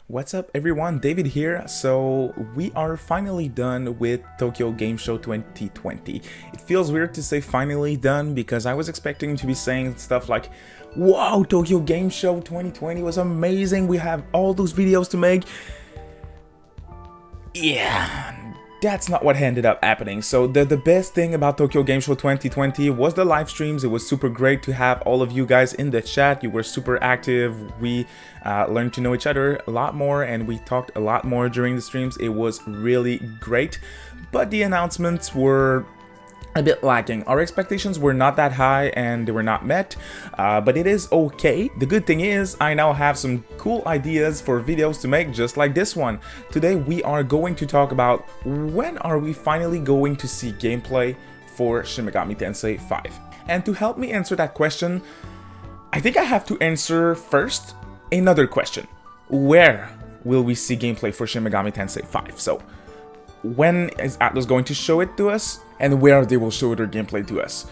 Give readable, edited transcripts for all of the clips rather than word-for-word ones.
What's up everyone, David here. So we are finally done with Tokyo Game Show 2020. It feels weird to say finally done because I was expecting to be saying stuff like, wow, Tokyo Game Show 2020 was amazing, we have all those videos to make. Yeah, that's not what ended up happening. So the best thing about Tokyo Game Show 2020 was the live streams. It was super great to have all of you guys in the chat. You were super active. We learned to know each other a lot more and we talked a lot more during the streams. It was really great, but the announcements were a bit lacking. Our expectations were not that high and they were not met, but it is okay. The good thing is I now have some cool ideas for videos to make just like this one. Today we are going to talk about when are we finally going to see gameplay for Shin Megami Tensei V. And to help me answer that question, I think I have to answer first another question. Where will we see gameplay for Shin Megami Tensei V? So when is Atlus going to show it to us, and where they will show their gameplay to us.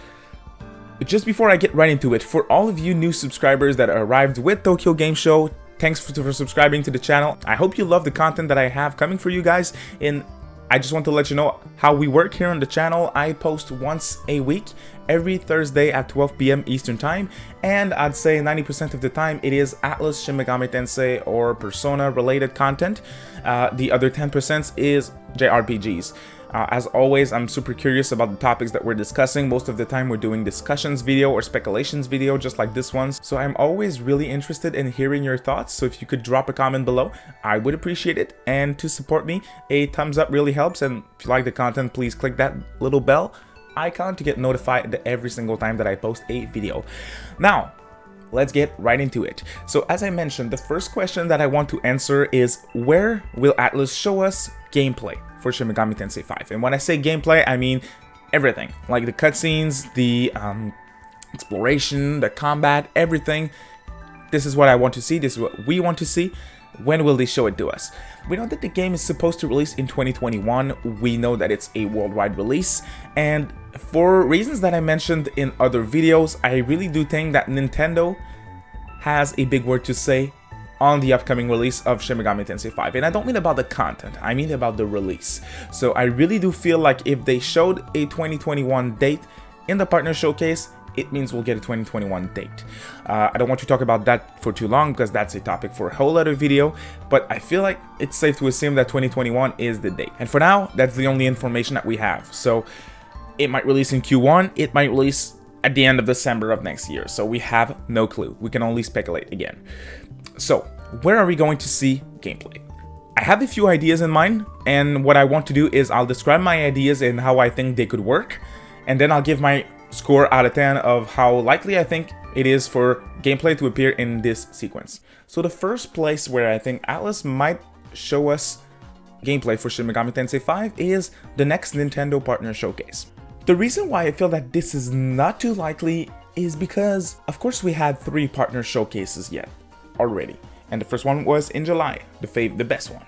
Just before I get right into it, for all of you new subscribers that arrived with Tokyo Game Show, thanks for subscribing to the channel. I hope you love the content that I have coming for you guys. And I just want to let you know how we work here on the channel. I post once a week, every Thursday at 12 p.m. Eastern Time, and I'd say 90% of the time it is Atlus, Shin Megami Tensei, or Persona related content. The other 10% is JRPGs. As always, I'm super curious about the topics that we're discussing. Most of the time we're doing discussions video or speculations video just like this one. So I'm always really interested in hearing your thoughts. So if you could drop a comment below, I would appreciate it. And to support me, a thumbs up really helps. And if you like the content, please click that little bell icon to get notified every single time that I post a video. Now, let's get right into it. So as I mentioned, the first question that I want to answer is, where will Atlus show us gameplay for Shin Megami Tensei V? And when I say gameplay, I mean everything, like the cutscenes, the exploration, the combat, everything. This is what I want to see. This is what we want to see. When will they show it to us? We know that the game is supposed to release in 2021. We know that it's a worldwide release, and for reasons that I mentioned in other videos, I really do think that Nintendo has a big word to say on the upcoming release of Shin Megami Tensei V. And I don't mean about the content, I mean about the release. So I really do feel like if they showed a 2021 date in the partner showcase, it means we'll get a 2021 date. I don't want to talk about that for too long because that's a topic for a whole other video, but I feel like it's safe to assume that 2021 is the date. And for now, that's the only information that we have. So it might release in Q1, it might release at the end of December of next year. So we have no clue. We can only speculate again. So where are we going to see gameplay? I have a few ideas in mind, and what I want to do is I'll describe my ideas and how I think they could work, and then I'll give my score out of 10 of how likely I think it is for gameplay to appear in this sequence. So the first place where I think Atlus might show us gameplay for Shin Megami Tensei V is the next Nintendo Partner Showcase. The reason why I feel that this is not too likely is because, of course, we had 3 partner showcases yet already. And the first one was in July, the best one.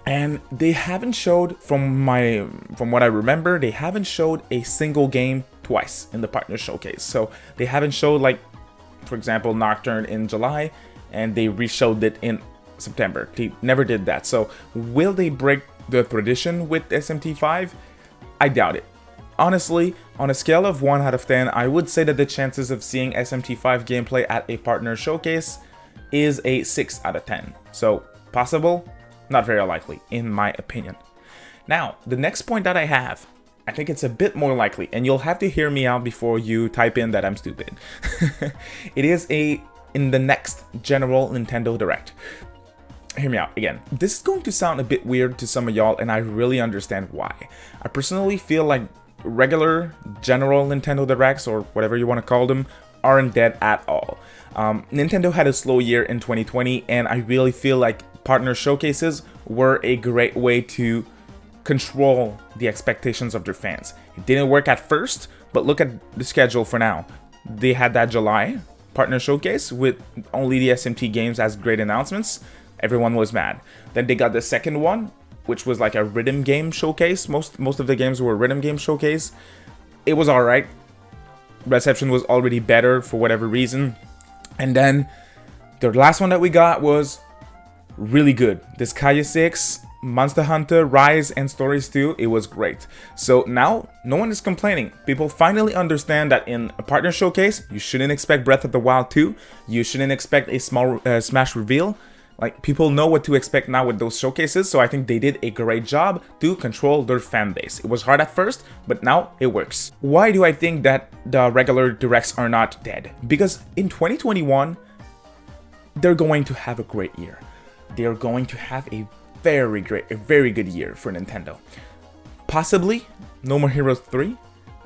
And they haven't showed, from what I remember, they haven't showed a single game twice in the partner showcase. So they haven't showed, like, for example, Nocturne in July, and they re-showed it in September. They never did that. So will they break the tradition with SMT V? I doubt it. Honestly, on a scale of 1 out of 10, I would say that the chances of seeing SMT V gameplay at a partner showcase is a 6 out of 10. So possible, not very likely, in my opinion. Now, the next point that I have, I think it's a bit more likely, and you'll have to hear me out before you type in that I'm stupid. It is in the next general Nintendo Direct. Hear me out again. This is going to sound a bit weird to some of y'all, and I really understand why. I personally feel like regular general Nintendo Directs, or whatever you want to call them, aren't dead at all. Nintendo had a slow year in 2020, and I really feel like partner showcases were a great way to control the expectations of their fans. It didn't work at first, but look at the schedule for now. They had that July partner showcase with only the SMT games as great announcements. Everyone was mad. Then they got the second one, which was like a rhythm game showcase. Most of the games were a rhythm game showcase. It was alright. Reception was already better for whatever reason. And then the last one that we got was really good. Disgaea 6, Monster Hunter, Rise, and Stories 2, it was great. So now, no one is complaining. People finally understand that in a partner showcase, you shouldn't expect Breath of the Wild 2, you shouldn't expect a small Smash reveal. Like, people know what to expect now with those showcases, so I think they did a great job to control their fan base. It was hard at first, but now it works. Why do I think that the regular directs are not dead? Because in 2021, they're going to have a great year. They're going to have a very good year for Nintendo. Possibly No More Heroes 3,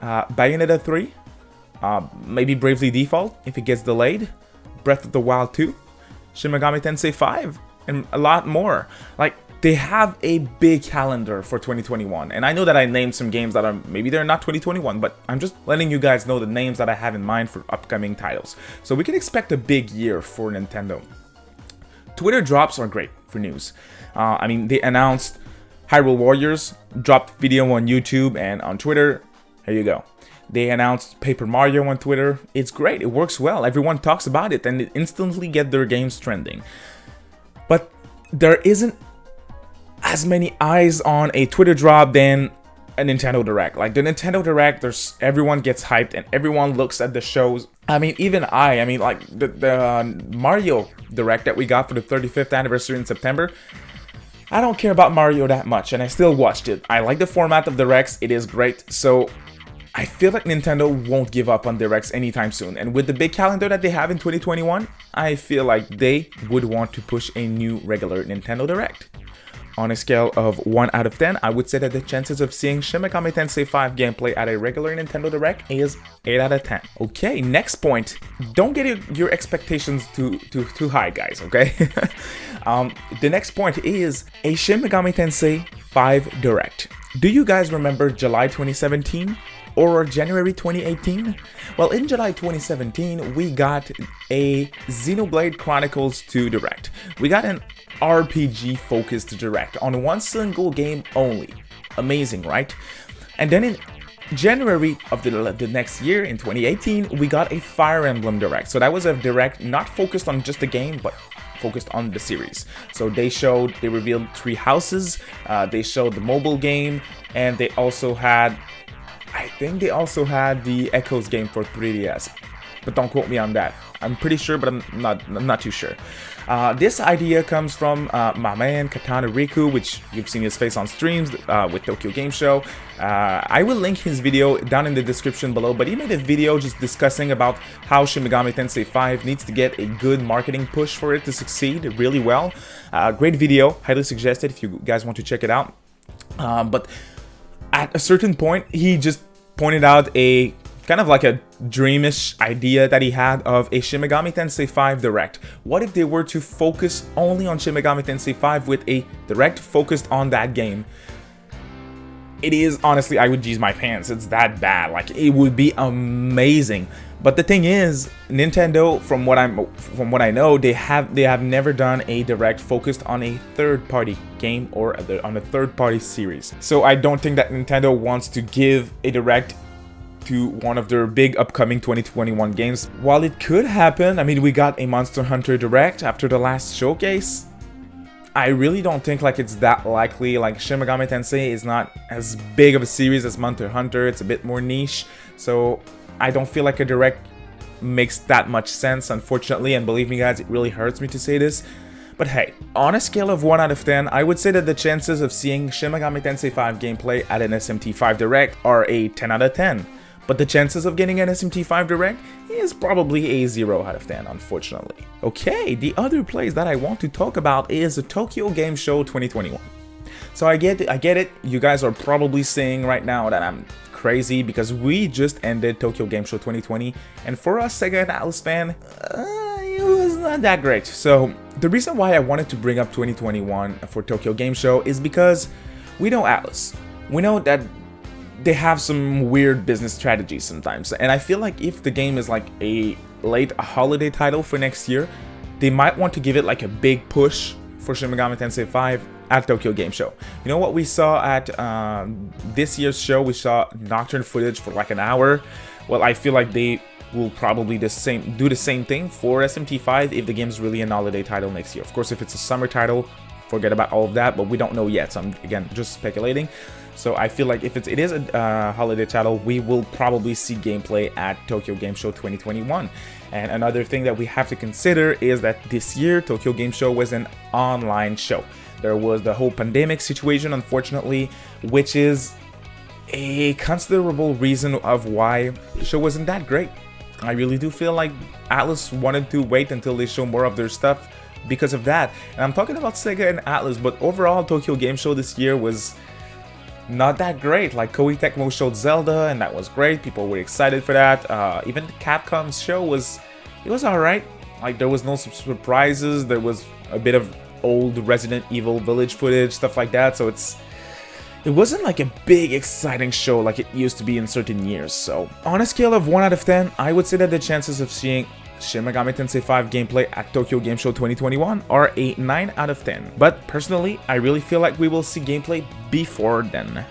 Bayonetta 3, maybe Bravely Default if it gets delayed, Breath of the Wild 2, Shin Megami Tensei V, and a lot more. Like, they have a big calendar for 2021, and I know that I named some games that are maybe they're not 2021, but I'm just letting you guys know the names that I have in mind for upcoming titles. So we can expect a big year for Nintendo. Twitter drops are great for news. I mean, they announced Hyrule Warriors, dropped video on YouTube and on Twitter. Here you go. They announced Paper Mario on Twitter. It's great. It works well. Everyone talks about it and it instantly get their games trending. But there isn't as many eyes on a Twitter drop than a Nintendo Direct. Like the Nintendo Direct, everyone gets hyped and everyone looks at the shows. I mean, even I mean, like the Mario Direct that we got for the 35th anniversary in September, I don't care about Mario that much, and I still watched it. I like the format of Directs, it is great, so I feel like Nintendo won't give up on Directs anytime soon. And with the big calendar that they have in 2021, I feel like they would want to push a new regular Nintendo Direct. On a scale of 1 out of 10, I would say that the chances of seeing Shin Megami Tensei V gameplay at a regular Nintendo Direct is 8 out of 10. Okay, next point. Don't get your expectations too high, guys, okay? The next point is a Shin Megami Tensei V Direct. Do you guys remember July 2017? Or January 2018? Well, in July 2017, we got a Xenoblade Chronicles 2 Direct. We got an RPG-focused Direct on one single game only. Amazing, right? And then in January of the next year, in 2018, we got a Fire Emblem Direct. So that was a Direct not focused on just the game, but focused on the series. So they revealed 3 houses, they showed the mobile game, and they also had, I think they also had the Echoes game for 3DS, but don't quote me on that. I'm pretty sure, but I'm not too sure. This idea comes from my man Katana Riku, which you've seen his face on streams with Tokyo Game Show. I will link his video down in the description below, but he made a video just discussing about how Shin Megami Tensei V needs to get a good marketing push for it to succeed really well. Great video, highly suggested if you guys want to check it out. But at a certain point, he just pointed out a kind of like a dreamish idea that he had of a Shin Megami Tensei V Direct. What if they were to focus only on Shin Megami Tensei V with a Direct focused on that game? It is, honestly, I would jeez my pants. It's that bad. Like, it would be amazing. But the thing is, Nintendo, from what I know, they have never done a Direct focused on a third-party game or on a third-party series. So I don't think that Nintendo wants to give a Direct to one of their big upcoming 2021 games. While it could happen, I mean, we got a Monster Hunter Direct after the last showcase. I really don't think like it's that likely. Like Shin Megami Tensei is not as big of a series as Monster Hunter. It's a bit more niche. So I don't feel like a Direct makes that much sense, unfortunately. And believe me guys, it really hurts me to say this. But hey, on a scale of 1 out of 10, I would say that the chances of seeing Shin Megami Tensei V gameplay at an SMT V Direct are a 10 out of 10. But the chances of getting an SMT V Direct is probably a 0 out of 10, unfortunately. Okay, the other place that I want to talk about is the Tokyo Game Show 2021. So I get it, you guys are probably saying right now that I'm crazy because we just ended Tokyo Game Show 2020, and for us Sega and Atlus fan, it was not that great. So the reason why I wanted to bring up 2021 for Tokyo Game Show is because we know Atlus. We know that they have some weird business strategies sometimes, and I feel like if the game is like a late holiday title for next year, they might want to give it like a big push for Shin Megami Tensei V at Tokyo Game Show. You know what we saw at this year's show? We saw Nocturne footage for like an hour. Well, I feel like they will probably do the same thing for SMT5 if the game's really a holiday title next year. Of course, if it's a summer title, forget about all of that, but we don't know yet, so I'm again just speculating. So I feel like if it is a holiday title, we will probably see gameplay at Tokyo Game Show 2021. And another thing that we have to consider is that this year Tokyo Game Show was an online show. There was the whole pandemic situation, unfortunately, which is a considerable reason of why the show wasn't that great. I really do feel like Atlus wanted to wait until they show more of their stuff because of that. And I'm talking about Sega and Atlus, but overall Tokyo Game Show this year was not that great. Like Koei Tecmo showed Zelda, and that was great. People were excited for that. Even Capcom's show was alright. Like there was no surprises. There was a bit of old Resident Evil Village footage, stuff like that. So it wasn't like a big exciting show like it used to be in certain years. So on a scale of 1 out of 10, I would say that the chances of seeing Shin Megami Tensei V gameplay at Tokyo Game Show 2021 are a 9 out of 10. But personally, I really feel like we will see gameplay before then.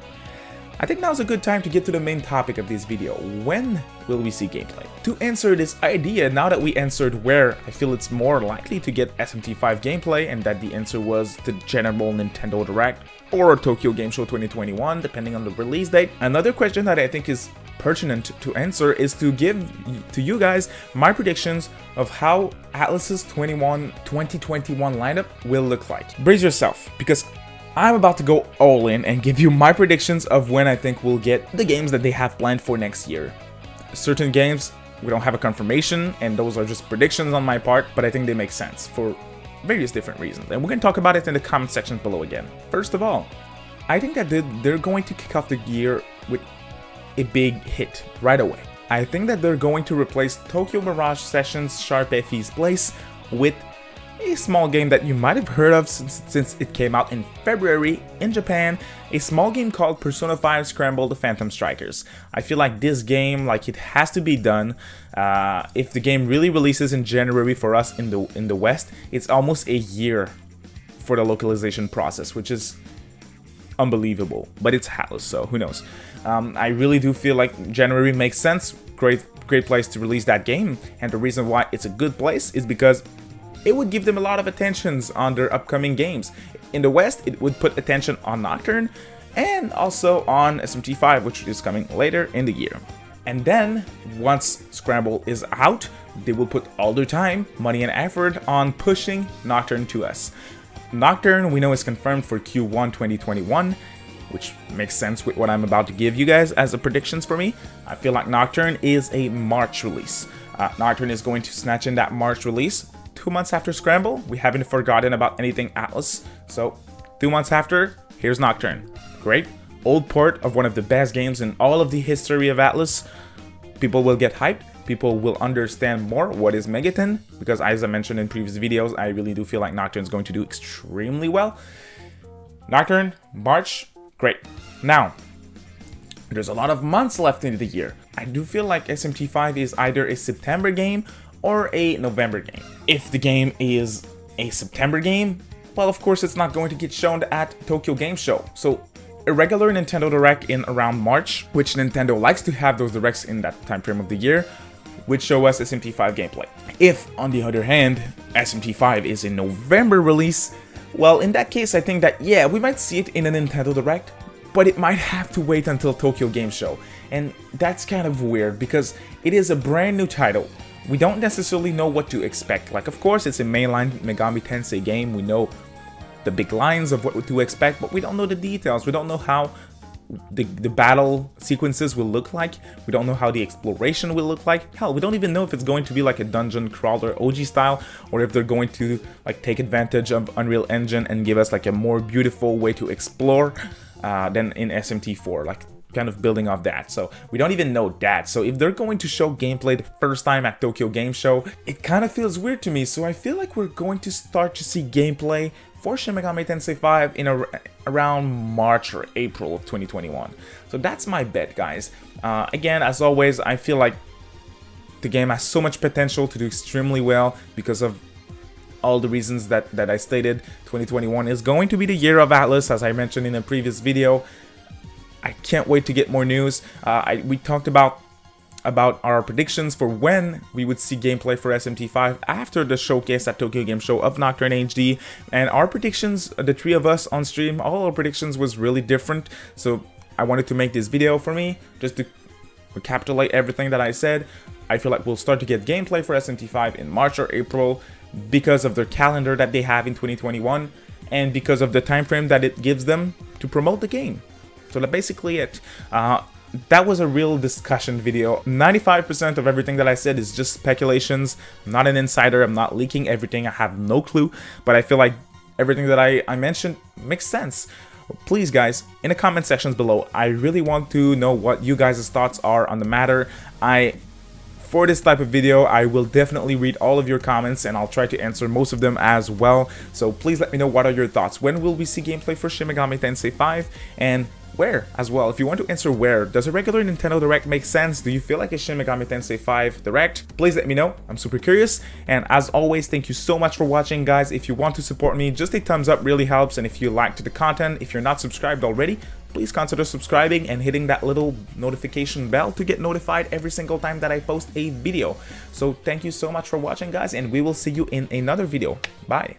I think now's a good time to get to the main topic of this video. When will we see gameplay? To answer this idea, now that we answered where I feel it's more likely to get SMT5 gameplay, and that the answer was the general Nintendo Direct or Tokyo Game Show 2021, depending on the release date, another question that I think is pertinent to answer is to give to you guys my predictions of how Atlus's 2021 lineup will look like. Brace yourself, because I'm about to go all in and give you my predictions of when I think we'll get the games that they have planned for next year. Certain games, we don't have a confirmation, and those are just predictions on my part, but I think they make sense for various different reasons. And we're going to talk about it in the comment section below again. First of all, I think that they're going to kick off the year with a big hit right away. I think that they're going to replace Tokyo Mirage Sessions Sharp FE's place with a small game that you might have heard of since it came out in February in Japan, a small game called Persona 5 Scramble the Phantom Strikers. I feel like this game, like, it has to be done. If the game really releases in January for us in the West, it's almost a year for the localization process, which is unbelievable, but it's Atlus, so who knows. I really do feel like January makes sense. Great place to release that game, and the reason why it's a good place is because it would give them a lot of attentions on their upcoming games. In the West, it would put attention on Nocturne and also on SMT5, which is coming later in the year. And then, once Scramble is out, they will put all their time, money, and effort on pushing Nocturne to us. Nocturne, we know, is confirmed for Q1 2021, which makes sense with what I'm about to give you guys as the predictions for me. I feel like Nocturne is a March release. Nocturne is going to snatch in that March release. 2 months after Scramble, we haven't forgotten about anything Atlus, so 2 months after, here's Nocturne. Great, old port of one of the best games in all of the history of Atlus. People will get hyped, people will understand more what is Megaton, because as I mentioned in previous videos, I really do feel like Nocturne is going to do extremely well. Nocturne, March, great. Now, there's a lot of months left in the year. I do feel like SMT5 is either a September game or a November game. If the game is a September game, well, of course it's not going to get shown at Tokyo Game Show. So a regular Nintendo Direct in around March, which Nintendo likes to have those directs in that time frame of the year, would show us SMT5 gameplay. If, on the other hand, SMT5 is a November release, well, in that case, I think that, yeah, we might see it in a Nintendo Direct, but it might have to wait until Tokyo Game Show. And that's kind of weird because it is a brand new title. We don't necessarily know what to expect. Like, of course, it's a mainline Megami Tensei game. We know the big lines of what to expect, but we don't know the details. We don't know how the battle sequences will look like. We don't know how the exploration will look like. Hell, we don't even know if it's going to be like a dungeon crawler OG style, or if they're going to like take advantage of Unreal Engine and give us like a more beautiful way to explore than in SMT4. Like, kind of building off that. So we don't even know that. So if they're going to show gameplay the first time at Tokyo Game Show, it kind of feels weird to me. So I feel like we're going to start to see gameplay for Shin Megami Tensei V in around March or April of 2021. So that's my bet, guys. Again, as always, I feel like the game has so much potential to do extremely well because of all the reasons that I stated. 2021 is going to be the year of Atlus, as I mentioned in a previous video. I can't wait to get more news. We talked about about our predictions for when we would see gameplay for SMT5 after the showcase at Tokyo Game Show of Nocturne HD. And our predictions, the three of us on stream, all our predictions was really different. So I wanted to make this video for me just to recapitulate everything that I said. I feel like we'll start to get gameplay for SMT5 in March or April because of their calendar that they have in 2021 and because of the time frame that it gives them to promote the game. So that's basically it. That was a real discussion video. 95% of everything that I said is just speculations. I'm not an insider. I'm not leaking everything. I have no clue. But I feel like everything that I mentioned makes sense. Please, guys, in the comment sections below, I really want to know what you guys' thoughts are on the matter. For this type of video, I will definitely read all of your comments and I'll try to answer most of them as well. So please let me know what are your thoughts. When will we see gameplay for Shin Megami Tensei V? And where as well? If you want to answer where, does a regular Nintendo Direct make sense? Do you feel like a Shin Megami Tensei V Direct? Please let me know. I'm super curious. And as always, thank you so much for watching, guys. If you want to support me, just a thumbs up really helps. And if you liked the content, if you're not subscribed already, please consider subscribing and hitting that little notification bell to get notified every single time that I post a video. So thank you so much for watching, guys, and we will see you in another video. Bye.